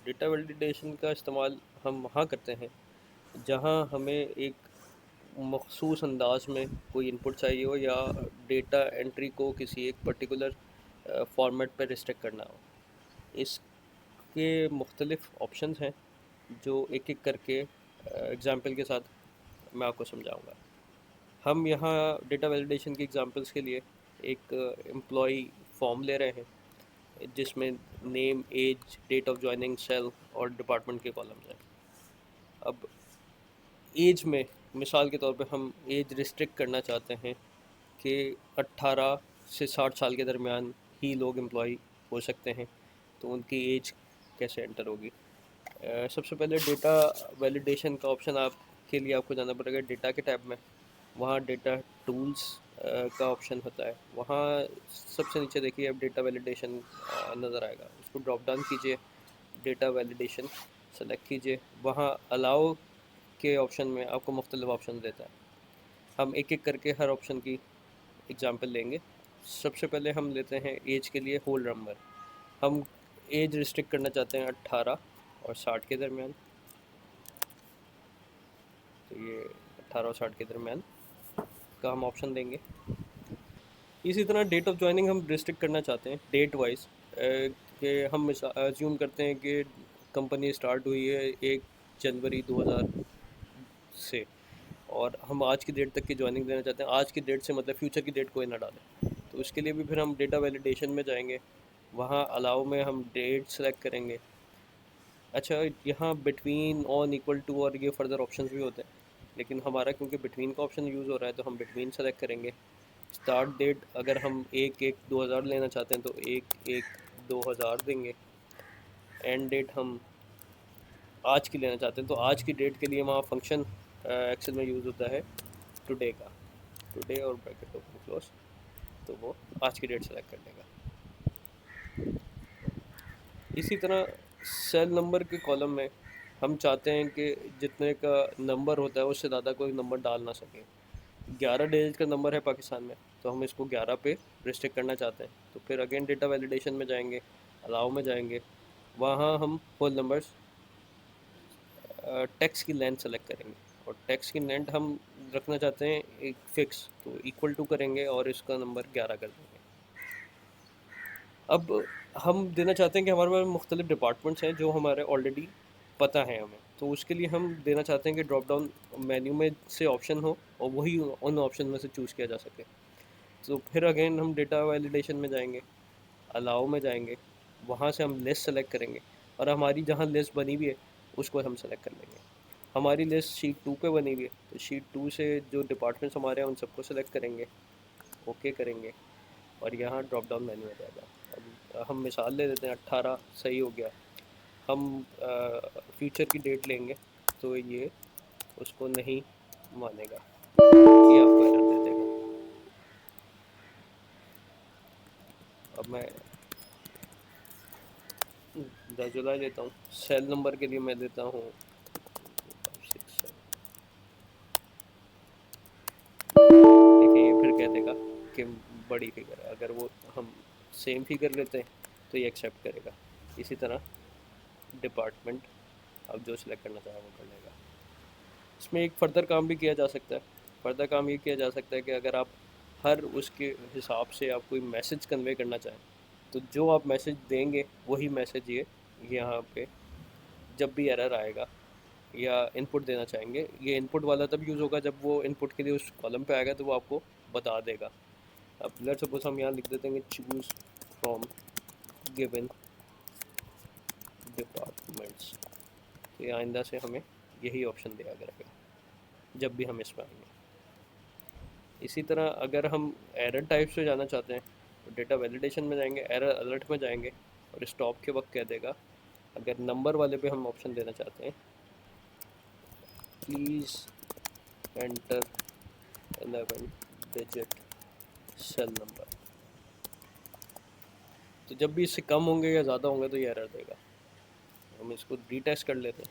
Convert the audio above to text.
Data validation का इस्तेमाल हम वहाँ करते हैं जहाँ हमें एक मखसूस अंदाज में कोई इनपुट चाहिए हो या डेटा एंट्री को किसी एक पर्टिकुलर फॉर्मेट पर रिस्ट्रिक्ट करना हो। इसके मुख्तलिफ ऑप्शंस हैं जो एक एक करके एग्ज़ाम्पल के साथ मैं आपको समझाऊंगा। हम यहाँ डेटा वैलिडेशन की एग्ज़ाम्पल्स के लिए एक एम्प्लॉई फॉर्म ले रहे हैं जिसमें name, age, date of joining, cell और डिपार्टमेंट के कॉलम्स हैं। अब एज में मिसाल के तौर पे हम एज रिस्ट्रिक्ट करना चाहते हैं कि 18 से 60 साल के दरमियान ही लोग एम्प्लॉय हो सकते हैं, तो उनकी एज कैसे एंटर होगी। सबसे पहले डेटा वैलिडेशन का ऑप्शन आपके लिए आपको जाना पड़ेगा डेटा के टैब में। वहाँ डेटा टूल्स का ऑप्शन होता है, वहाँ सबसे नीचे देखिए अब डेटा वैलिडेशन नज़र आएगा, उसको ड्रॉप डाउन कीजिए, डेटा वैलिडेशन सेलेक्ट कीजिए। वहाँ अलाउ के ऑप्शन में आपको मुख्तलिफ ऑप्शन देता है। हम एक एक करके हर ऑप्शन की एग्जांपल लेंगे। सबसे पहले हम लेते हैं एज के लिए होल नंबर। हम एज रिस्ट्रिक्ट करना चाहते हैं 18 और 60 के दरमियान, तो ये 18 और 60 के दरमियान का हम ऑप्शन देंगे। इसी तरह डेट ऑफ ज्वाइनिंग हम रिस्ट्रिक्ट करना चाहते हैं डेट वाइज, कि हम अज्यूम करते हैं कि कंपनी स्टार्ट हुई है 1 जनवरी 2000 से, और हम आज की डेट तक की ज्वाइनिंग देना चाहते हैं। आज की डेट से मतलब फ्यूचर की डेट कोई ना डालें, तो उसके लिए भी फिर हम डेटा वैलिडेशन में जाएंगे। वहाँ अलाउ में हम डेट सेलेक्ट करेंगे। अच्छा, यहाँ बिटवीन, ऑन, इक्वल टू और ये फर्दर ऑप्शंस भी होते हैं, लेकिन हमारा क्योंकि बिटवीन का ऑप्शन यूज़ हो रहा है तो हम बिटवीन सेलेक्ट करेंगे। स्टार्ट डेट अगर हम 1/1/2000 लेना चाहते हैं तो 1/1/2000 देंगे। एंड डेट हम आज की लेना चाहते हैं तो आज की डेट के लिए वहाँ फंक्शन एक्सेल में यूज़ होता है टुडे का, टुडे और ब्रैकेट ओपन क्लोज, तो वो आज की डेट सेलेक्ट कर लेगा। इसी तरह सेल नंबर के कॉलम में हम चाहते हैं कि जितने का नंबर होता है उससे ज़्यादा कोई नंबर डाल ना सके। 11 डिजिट का नंबर है पाकिस्तान में, तो हम इसको 11 पे रिस्ट्रिक्ट करना चाहते हैं, तो फिर अगेन डेटा वैलिडेशन में जाएंगे, अलाउ में जाएंगे। वहाँ हम होल नंबर्स टेक्स्ट की लेंथ सेलेक्ट करेंगे, और टेक्स्ट की लेंथ हम रखना चाहते हैं एक फ़िक्स, तो इक्वल टू करेंगे और इसका नंबर 11 कर देंगे। अब हम देना चाहते हैं कि हमारे पास मुख्तलिफ डिपार्टमेंट्स हैं जो हमारे ऑलरेडी पता है हमें, तो उसके लिए हम देना चाहते हैं कि ड्रॉप डाउन मेन्यू में से ऑप्शन हो और वही उन ऑप्शन में से चूज़ किया जा सके। तो फिर अगेन हम डेटा वैलिडेशन में जाएंगे, अलाउ में जाएंगे, वहाँ से हम लिस्ट सेलेक्ट करेंगे, और हमारी जहाँ लिस्ट बनी हुई है उसको हम सेलेक्ट कर लेंगे। हमारी लिस्ट शीट 2 पे बनी हुई है, तो शीट 2 से जो डिपार्टमेंट्स हमारे हैं उन सबको सेलेक्ट करेंगे, ओके करेंगे, और यहाँ ड्रॉप डाउन मेन्यू आ जाएगा। अब हम मिसाल ले लेते हैं, 18 सही हो गया। हम फ्यूचर की डेट लेंगे तो ये उसको नहीं मानेगा, ये आपको एरर दे देगा। अब मैं 10 जुलाई लेता हूँ। सेल नंबर के लिए मैं देता हूँ 6 देखिए, ये फिर कह देगा कि बड़ी फिगर है। अगर वो हम सेम फिगर लेते हैं तो ये एक्सेप्ट करेगा। इसी तरह डिपार्टमेंट अब जो सिलेक्ट करना चाहे वो कर लेगा। इसमें एक फ़र्दर काम भी किया जा सकता है। फ़र्दर काम ये किया जा सकता है कि अगर आप हर उसके हिसाब से आप कोई मैसेज कन्वे करना चाहें, तो जो आप मैसेज देंगे वही मैसेज ये यहाँ पे जब भी एरर आएगा या इनपुट देना चाहेंगे, ये इनपुट वाला तब यूज़ होगा जब वो इनपुट के लिए उस कॉलम पे आएगा तो वो आपको बता देगा। अब लेट्स सपोज हम यहाँ लिख देते हैं कि चूज़ फ्रॉम गिवन डिपार्टमेंट्स, तो ये आइंदा से हमें यही ऑप्शन दिया करेगा जब भी हम इसमें आएंगे। इसी तरह अगर हम एरर टाइप से जाना चाहते हैं तो डेटा वैलिडेशन में जाएंगे, एरर अलर्ट में जाएंगे, और स्टॉप के वक्त कह देगा। अगर नंबर वाले पे हम ऑप्शन देना चाहते हैं, please enter 11 digit cell number, तो जब भी इससे कम होंगे या ज़्यादा होंगे तो ये एरर देगा। हम इसको रीटेस्ट कर लेते हैं।